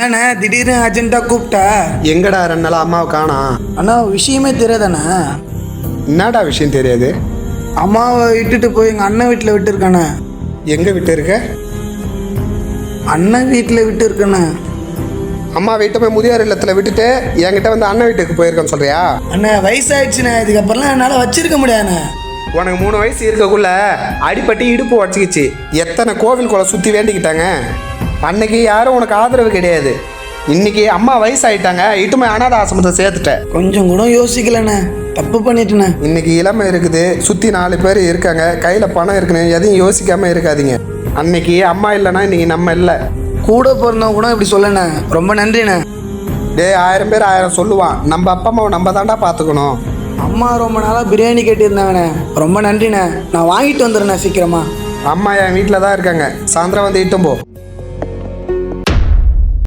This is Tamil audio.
என்னண்ணே திடீர்னு அர்ஜென்ட்டாக கூப்பிட்டா? எங்கடா 2 நாள் அம்மாவை காணோம்? அண்ணா விஷயமே தெரியாதாண்ணா? என்னடா விஷயம் தெரியாது? அம்மாவை இட்டுட்டு போய் எங்கள் அண்ணன் வீட்டில் விட்டுருக்காண்ணே. எங்கே விட்டு இருக்க? அண்ணன் வீட்டில் விட்டுருக்கண்ணே. அம்மா வீட்டை போய் முதியோர் இல்லத்தில் விட்டுட்டு என்கிட்ட வந்து அண்ணன் வீட்டுக்கு போயிருக்கேன்னு சொல்றியா? அண்ணா வயசாயிடுச்சுண்ணே, இதுக்கப்புறம்லாம் என்னால் வச்சிருக்க முடியாதுண்ணே. உனக்கு 3 வயசு இருக்கக்குள்ள அடிப்பட்டு இடுப்பு உடச்சிக்கிச்சு. எத்தனை கோவில் குளம் சுற்றி வேண்டிக்கிட்டாங்க. அன்னைக்கு யாரும் உனக்கு ஆதரவு கிடையாது. இன்னைக்கு அம்மா வயசாயிட்டாங்க, இட்டுமே அனாத ஆசிரமத்தை சேர்த்துட்டேன். கொஞ்சம் கூட யோசிக்கலண்ணே, தப்பு பண்ணிட்டேண்ணே. இன்னைக்கு இளமை இருக்குது, சுற்றி 4 பேர் இருக்காங்க, கையில் பணம் இருக்குன்னு எதையும் யோசிக்காமல் இருக்காதீங்க. அன்னைக்கு அம்மா இல்லைன்னா இன்னைக்கு நம்ம இல்லை. கூட பிறந்தவங்க கூட இப்படி சொல்லண்ணே, ரொம்ப நன்றிண்ணே. 1000 பேர் 1000 சொல்லுவான். நம்ம அப்பா அம்மாவை நம்ம தாண்டா பார்த்துக்கணும். அம்மா ரொம்ப நாளாக பிரியாணி கேட்டிருந்தாங்கண்ணே, ரொம்ப நன்றிண்ணே. நான் வாங்கிட்டு வந்துடுறேண்ணே சீக்கிரமா. அம்மா என் வீட்டில் தான் இருக்காங்க, சாயந்தரம் வந்து இட்டும் போ.